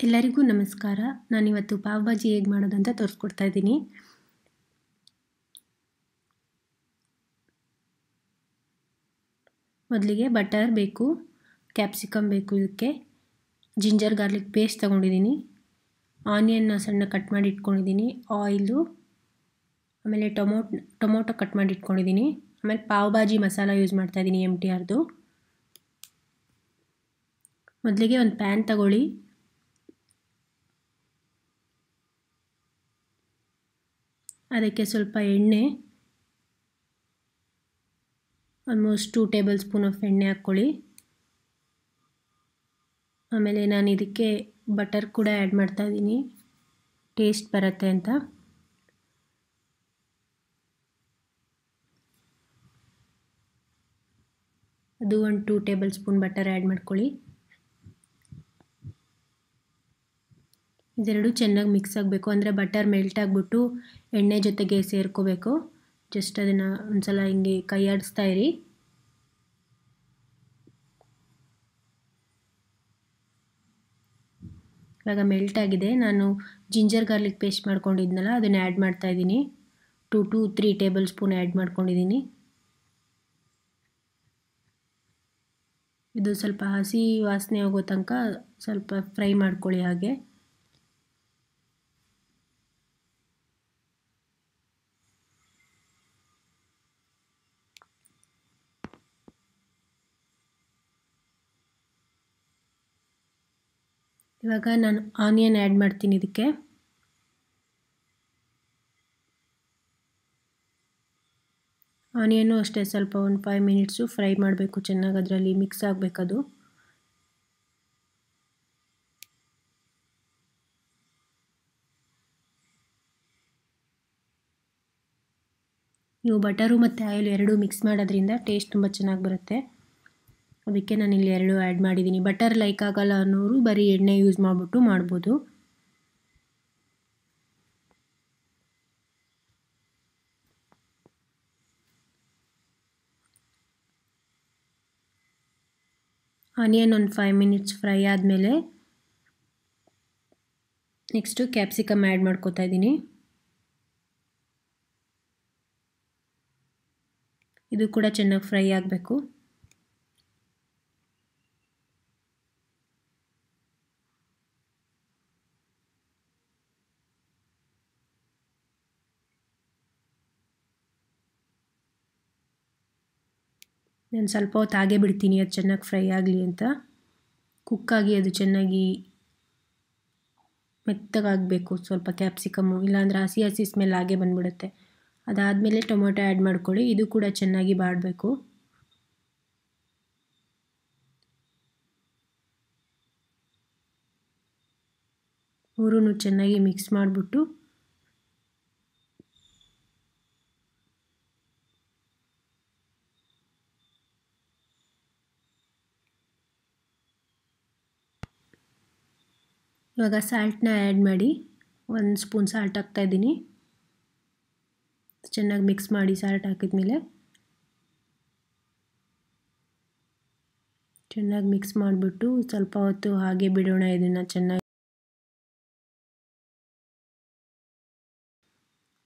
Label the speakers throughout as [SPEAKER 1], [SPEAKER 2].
[SPEAKER 1] ಎಲ್ಲರಿಗೂ ನಮಸ್ಕಾರ. ನಾನಿವತ್ತು ಪಾವ್ ಭಾಜಿ ಹೇಗೆ ಮಾಡೋದಂತ ತೋರಿಸ್ಕೊಡ್ತಾ ಇದ್ದೀನಿ. ಮೊದಲಿಗೆ ಬಟರ್ ಬೇಕು, ಕ್ಯಾಪ್ಸಿಕಮ್ ಬೇಕು, ಇದಕ್ಕೆ ಜಿಂಜರ್ ಗಾರ್ಲಿಕ್ ಪೇಸ್ಟ್ ತೊಗೊಂಡಿದ್ದೀನಿ, ಆನಿಯನ್ನ ಸಣ್ಣ ಕಟ್ ಮಾಡಿ ಇಟ್ಕೊಂಡಿದ್ದೀನಿ, ಆಯಿಲು, ಆಮೇಲೆ ಟೊಮೊಟೊ ಕಟ್ ಮಾಡಿ ಇಟ್ಕೊಂಡಿದ್ದೀನಿ, ಆಮೇಲೆ ಪಾವ್ ಭಾಜಿ ಮಸಾಲ ಯೂಸ್ ಮಾಡ್ತಾಯಿದ್ದೀನಿ MTRದು. ಮೊದಲಿಗೆ ಒಂದು ಪ್ಯಾನ್ ತಗೊಳ್ಳಿ, ಅದಕ್ಕೆ ಸ್ವಲ್ಪ ಎಣ್ಣೆ, ಆಲ್ಮೋಸ್ಟ್ 2 ಟೇಬಲ್ ಸ್ಪೂನ್ ಆಫ್ ಎಣ್ಣೆ ಹಾಕ್ಕೊಳ್ಳಿ. ಆಮೇಲೆ ನಾನು ಇದಕ್ಕೆ ಬಟರ್ ಕೂಡ ಆ್ಯಡ್ ಮಾಡ್ತಾ ಇದ್ದೀನಿ, ಟೇಸ್ಟ್ ಬರುತ್ತೆ ಅಂತ. ಅದು ಒಂದು 2 ಟೇಬಲ್ ಸ್ಪೂನ್ ಬಟರ್ ಆ್ಯಡ್ ಮಾಡ್ಕೊಳ್ಳಿ. ಇದೆರಡು ಚೆನ್ನಾಗಿ ಮಿಕ್ಸ್ ಆಗಬೇಕು, ಅಂದರೆ ಬಟರ್ ಮೆಲ್ಟ್ ಆಗಿಬಿಟ್ಟು ಎಣ್ಣೆ ಜೊತೆಗೆ ಸೇರ್ಕೋಬೇಕು. ಜಸ್ಟ್ ಅದನ್ನು ಒಂದ್ಸಲ ಹಿಂಗೆ ಕೈ ಆಡಿಸ್ತಾ ಇರಿ. ಇವಾಗ ಮೆಲ್ಟ್ ಆಗಿದೆ. ನಾನು ಜಿಂಜರ್ ಗಾರ್ಲಿಕ್ ಪೇಸ್ಟ್ ಮಾಡ್ಕೊಂಡಿದ್ನಲ್ಲ, ಅದನ್ನು ಆ್ಯಡ್ ಮಾಡ್ತಾ ಇದ್ದೀನಿ. 2 to 3 ಟೇಬಲ್ ಸ್ಪೂನ್ ಆ್ಯಡ್ ಮಾಡ್ಕೊಂಡಿದ್ದೀನಿ. ಇದು ಸ್ವಲ್ಪ ಹಸಿ ವಾಸನೆ ಹೋಗೋ ತನಕ ಸ್ವಲ್ಪ ಫ್ರೈ ಮಾಡ್ಕೊಳ್ಳಿ. ಹಾಗೆ ಇವಾಗ ನಾನು ಆನಿಯನ್ ಆ್ಯಡ್ ಮಾಡ್ತೀನಿ. ಇದಕ್ಕೆ ಆನಿಯನ್ನು ಅಷ್ಟೇ ಸ್ವಲ್ಪ ಒಂದು 5 ಮಿನಿಟ್ಸು ಫ್ರೈ ಮಾಡಬೇಕು, ಚೆನ್ನಾಗಿ ಅದರಲ್ಲಿ ಮಿಕ್ಸ್ ಆಗಬೇಕದು. ನೀವು ಬಟರು ಮತ್ತು ಆಯಿಲ್ ಎರಡೂ ಮಿಕ್ಸ್ ಮಾಡೋದ್ರಿಂದ ಟೇಸ್ಟ್ ತುಂಬ ಚೆನ್ನಾಗಿ ಬರುತ್ತೆ. ಅದಕ್ಕೆ ನಾನು ಇಲ್ಲಿ 2 ಆ್ಯಡ್ ಮಾಡಿದ್ದೀನಿ. ಬಟರ್ ಲೈಕ್ ಆಗಲ್ಲ ಅನ್ನೋರು ಬರೀ ಎಣ್ಣೆ ಯೂಸ್ ಮಾಡಿಬಿಟ್ಟು ಮಾಡ್ಬೋದು. ಆನಿಯನ್ ಒಂದು 5 ಮಿನಿಟ್ಸ್ ಫ್ರೈ ಆದಮೇಲೆ ನೆಕ್ಸ್ಟು ಕ್ಯಾಪ್ಸಿಕಮ್ ಆ್ಯಡ್ ಮಾಡ್ಕೋತಾ ಇದ್ದೀನಿ. ಇದು ಕೂಡ ಚೆನ್ನಾಗಿ ಫ್ರೈ ಆಗಬೇಕು. ನಾನು ಸ್ವಲ್ಪ ಹೊತ್ತು ಹಾಗೆ ಬಿಡ್ತೀನಿ, ಅದು ಚೆನ್ನಾಗಿ ಫ್ರೈ ಆಗಲಿ ಅಂತ. ಕುಕ್ಕಾಗಿ ಅದು ಚೆನ್ನಾಗಿ ಮೆತ್ತಗಾಗಬೇಕು ಸ್ವಲ್ಪ ಕ್ಯಾಪ್ಸಿಕಮ್ಮು, ಇಲ್ಲಾಂದರೆ ಹಸಿ ಸ್ಮೆಲ್ ಹಾಗೆ ಬಂದುಬಿಡುತ್ತೆ. ಅದಾದಮೇಲೆ ಟೊಮೊಟೊ ಆ್ಯಡ್ ಮಾಡ್ಕೊಳ್ಳಿ. ಇದು ಕೂಡ ಚೆನ್ನಾಗಿ ಬಾಡಬೇಕು. ಮೂರೂ ಚೆನ್ನಾಗಿ ಮಿಕ್ಸ್ ಮಾಡಿಬಿಟ್ಟು ಇವಾಗ ಸಾಲ್ಟನ್ನ ಆ್ಯಡ್ ಮಾಡಿ. 1 ಸ್ಪೂನ್ ಸಾಲ್ಟ್ ಹಾಕ್ತಾಯಿದ್ದೀನಿ. ಚೆನ್ನಾಗಿ ಮಿಕ್ಸ್ ಮಾಡಿ. ಸಾಲ್ಟ್ ಹಾಕಿದ್ಮೇಲೆ ಚೆನ್ನಾಗಿ ಮಿಕ್ಸ್ ಮಾಡಿಬಿಟ್ಟು ಸ್ವಲ್ಪ ಹೊತ್ತು ಹಾಗೆ ಬಿಡೋಣ. ಇದನ್ನು ಚೆನ್ನಾಗಿ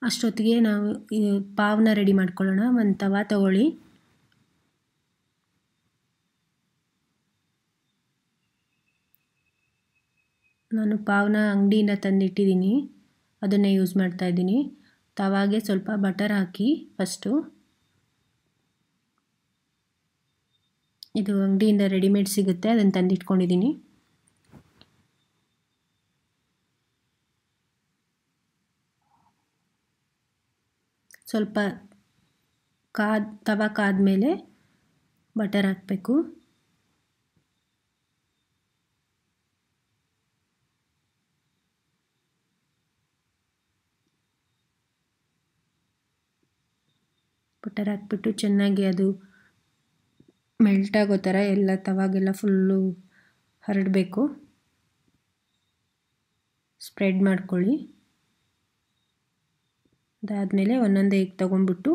[SPEAKER 1] ಅಷ್ಟೊತ್ತಿಗೆ ನಾವು ಪಾವ್ನ ರೆಡಿ ಮಾಡ್ಕೊಳ್ಳೋಣ. ಒಂದು ತವಾ ತಗೊಳ್ಳಿ, ನಾನು ಪಾವ್ನ ಅಂಗಡಿಯಿಂದ ತಂದಿಟ್ಟಿದ್ದೀನಿ, ಅದನ್ನೇ ಯೂಸ್ ಮಾಡ್ತಾಯಿದ್ದೀನಿ. ತವಾಗೆ ಸ್ವಲ್ಪ ಬಟರ್ ಹಾಕಿ ಫಸ್ಟು. ಇದು ಅಂಗಡಿಯಿಂದ ರೆಡಿಮೇಡ್ ಸಿಗುತ್ತೆ, ಅದನ್ನು ತಂದಿಟ್ಕೊಂಡಿದ್ದೀನಿ. ಸ್ವಲ್ಪ ತವಾ ಕಾದ್ಮೇಲೆ ಬಟರ್ ಹಾಕಬೇಕು. ಬಟರ್ ಹಾಕ್ಬಿಟ್ಟು ಚೆನ್ನಾಗಿ ಅದು ಮೆಲ್ಟ್ ಆಗೋ ಥರ ಎಲ್ಲ ತವಾಗೆಲ್ಲ ಫುಲ್ಲು ಹರಡಬೇಕು. ಸ್ಪ್ರೆಡ್ ಮಾಡ್ಕೊಳ್ಳಿ. ಅದಾದಮೇಲೆ ಒಂದೊಂದೇ ಈಗ ತೊಗೊಂಡ್ಬಿಟ್ಟು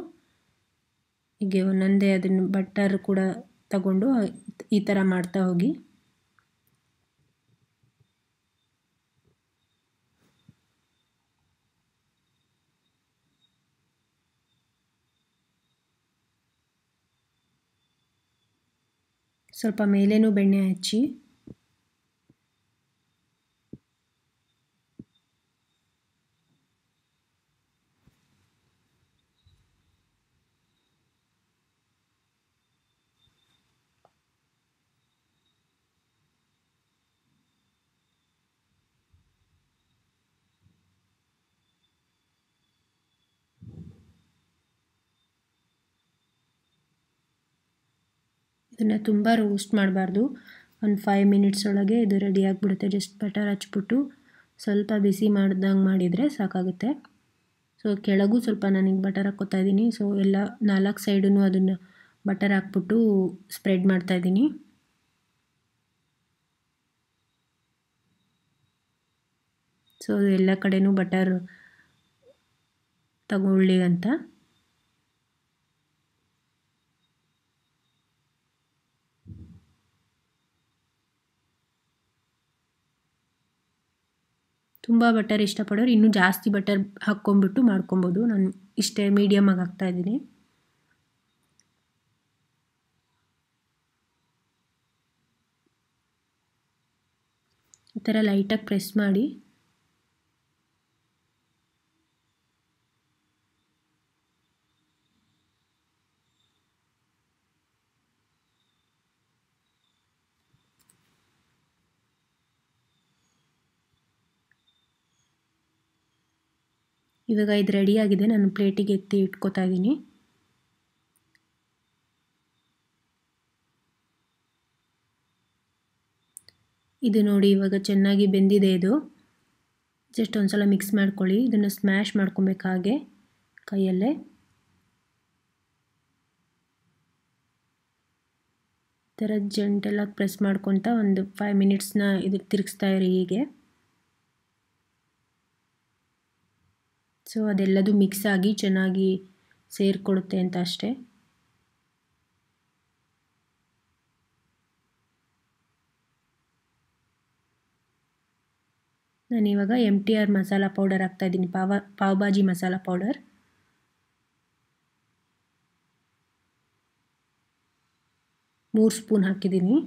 [SPEAKER 1] ಹೀಗೆ ಒಂದೊಂದೇ ಅದನ್ನು ಬಟರ್ ಕೂಡ ತಗೊಂಡು ಈ ಥರ ಮಾಡ್ತಾ ಹೋಗಿ. ಸ್ವಲ್ಪ ಮೇಲೇನೂ ಬೆಣ್ಣೆ ಹಚ್ಚಿ ಇದನ್ನು ತುಂಬ ರೋಸ್ಟ್ ಮಾಡಬಾರ್ದು. ಒಂದು 5 ಮಿನಿಟ್ಸ್ ಒಳಗೆ ಇದು ರೆಡಿ ಆಗಿಬಿಡುತ್ತೆ. ಜಸ್ಟ್ ಬಟರ್ ಹಚ್ಬಿಟ್ಟು ಸ್ವಲ್ಪ ಬಿಸಿ ಮಾಡ್ದಂಗೆ ಮಾಡಿದರೆ ಸಾಕಾಗುತ್ತೆ. ಸೊ ಕೆಳಗೂ ಸ್ವಲ್ಪ ನಾನೀಗ ಬಟರ್ ಹಾಕ್ಕೋತಾ ಇದ್ದೀನಿ. ಸೊ ಎಲ್ಲ 4 ಸೈಡೂ ಅದನ್ನು ಬಟರ್ ಹಾಕ್ಬಿಟ್ಟು ಸ್ಪ್ರೆಡ್ ಮಾಡ್ತಾಯಿದ್ದೀನಿ. ಸೊ ಎಲ್ಲ ಕಡೆನೂ ಬಟರ್ ತಗೊಳ್ಳಿ ಅಂತ. ತುಂಬ ಬಟರ್ ಇಷ್ಟಪಡೋರು ಇನ್ನೂ ಜಾಸ್ತಿ ಬಟರ್ ಹಾಕ್ಕೊಂಬಿಟ್ಟು ಮಾಡ್ಕೊಬೋದು. ನಾನು ಇಷ್ಟೇ ಮೀಡಿಯಮಾಗಿ ಹಾಕ್ತಾಯಿದ್ದೀನಿ. ಈ ಥರ ಲೈಟಾಗಿ ಪ್ರೆಸ್ ಮಾಡಿ ಇವಾಗ ಇದು ರೆಡಿಯಾಗಿದೆ. ನಾನು ಪ್ಲೇಟಿಗೆ ಎತ್ತಿ ಇಟ್ಕೋತಾ ಇದ್ದೀನಿ. ಇದು ನೋಡಿ ಇವಾಗ ಚೆನ್ನಾಗಿ ಬೆಂದಿದೆ. ಇದು ಜಸ್ಟ್ ಒಂದು ಸಲ ಮಿಕ್ಸ್ ಮಾಡ್ಕೊಳ್ಳಿ. ಇದನ್ನು ಸ್ಮ್ಯಾಶ್ ಮಾಡ್ಕೊಬೇಕು ಹಾಗೆ ಕೈಯಲ್ಲೇ. ಈ ಥರ ಜೆಂಟಲಾಗಿ ಪ್ರೆಸ್ ಮಾಡ್ಕೊತ ಒಂದು 5 ಮಿನಿಟ್ಸ್ನ ಇದು ತಿರುಗಿಸ್ತಾ ಇರಿ ಹೀಗೆ. ಸೊ ಅದೆಲ್ಲದು ಮಿಕ್ಸ್ ಆಗಿ ಚೆನ್ನಾಗಿ ಸೇರಿಕೊಡುತ್ತೆ ಅಂತ ಅಷ್ಟೇ. ನಾನಿವಾಗ MTR ಮಸಾಲ ಪೌಡರ್ ಹಾಕ್ತಾಯಿದ್ದೀನಿ. ಪಾವ್ ಭಾಜಿ ಮಸಾಲ ಪೌಡರ್. ಮೂರು ಸ್ಪೂನ್ ಹಾಕಿದ್ದೀನಿ.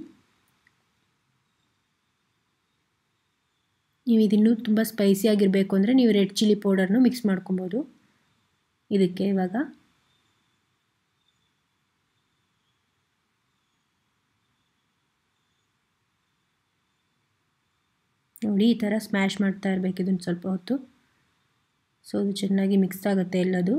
[SPEAKER 1] ನೀವು ಇದನ್ನು ತುಂಬ ಸ್ಪೈಸಿಯಾಗಿರಬೇಕು ಅಂದರೆ ನೀವು ರೆಡ್ ಚಿಲ್ಲಿ ಪೌಡರ್ನು ಮಿಕ್ಸ್ ಮಾಡ್ಕೊಬೋದು ಇದಕ್ಕೆ. ಇವಾಗ ನೋಡಿ ಈ ಥರ ಸ್ಮ್ಯಾಶ್ ಮಾಡ್ತಾ ಇರಬೇಕು ಇದನ್ನು ಸ್ವಲ್ಪ ಹೊತ್ತು. ಸೊ ಅದು ಚೆನ್ನಾಗಿ ಮಿಕ್ಸ್ ಆಗುತ್ತೆ ಎಲ್ಲದು.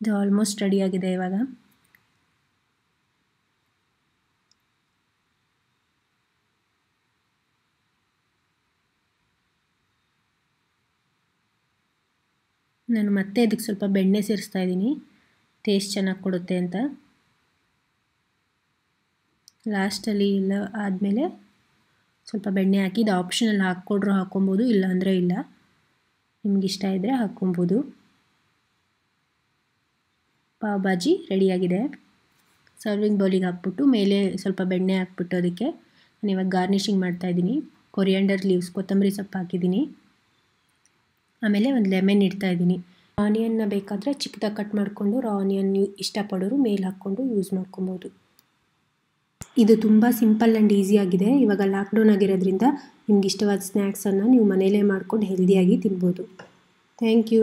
[SPEAKER 1] ಇದು ಆಲ್ಮೋಸ್ಟ್ ರೆಡಿಯಾಗಿದೆ ಇವಾಗ. ನಾನು ಮತ್ತೆ ಇದಕ್ಕೆ ಸ್ವಲ್ಪ ಬೆಣ್ಣೆ ಸೇರಿಸ್ತಾ ಇದ್ದೀನಿ, ಟೇಸ್ಟ್ ಚೆನ್ನಾಗಿ ಕೊಡುತ್ತೆ ಅಂತ. ಲಾಸ್ಟಲ್ಲಿ ಎಲ್ಲ ಆದಮೇಲೆ ಸ್ವಲ್ಪ ಬೆಣ್ಣೆ ಹಾಕಿ, ಇದು ಆಪ್ಷನಲ್ ಹಾಕ್ಕೊಡ್ರು ಹಾಕ್ಕೊಬೋದು, ಇಲ್ಲ ಅಂದರೆ ಇಲ್ಲ, ನಿಮ್ಗೆ ಇಷ್ಟ ಇದ್ದರೆ ಹಾಕ್ಕೊಬೋದು. ಪಾವ್ ಭಾಜಿ ರೆಡಿಯಾಗಿದೆ. ಸರ್ವಿಂಗ್ ಬೌಲಿಗೆ ಹಾಕ್ಬಿಟ್ಟು ಮೇಲೆ ಸ್ವಲ್ಪ ಬೆಣ್ಣೆ ಹಾಕ್ಬಿಟ್ಟು ಅದಕ್ಕೆ ನಾನು ಇವಾಗ ಗಾರ್ನಿಷಿಂಗ್ ಮಾಡ್ತಾಯಿದ್ದೀನಿ. ಕೊರಿಯಾಂಡರ್ ಲೀವ್ಸ್, ಕೊತ್ತಂಬರಿ ಸೊಪ್ಪು ಹಾಕಿದ್ದೀನಿ. ಆಮೇಲೆ ಒಂದು ಲೆಮನ್ ಇಡ್ತಾಯಿದ್ದೀನಿ. ಆನಿಯನ್ನ ಬೇಕಾದರೆ ಚಿಕ್ಕದಾಗಿ ಕಟ್ ಮಾಡಿಕೊಂಡು ರಾ ಆನಿಯನ್ ಇಷ್ಟಪಡೋರು ಮೇಲೆ ಹಾಕ್ಕೊಂಡು ಯೂಸ್ ಮಾಡ್ಕೊಬೋದು. ಇದು ತುಂಬ ಸಿಂಪಲ್ ಆ್ಯಂಡ್ ಈಸಿಯಾಗಿದೆ. ಇವಾಗ ಲಾಕ್ಡೌನ್ ಆಗಿರೋದ್ರಿಂದ ನಿಮ್ಗೆ ಇಷ್ಟವಾದ ಸ್ನ್ಯಾಕ್ಸನ್ನು ನೀವು ಮನೆಯಲ್ಲೇ ಮಾಡ್ಕೊಂಡು ಹೆಲ್ದಿಯಾಗಿ ತಿನ್ಬೋದು. Thank you.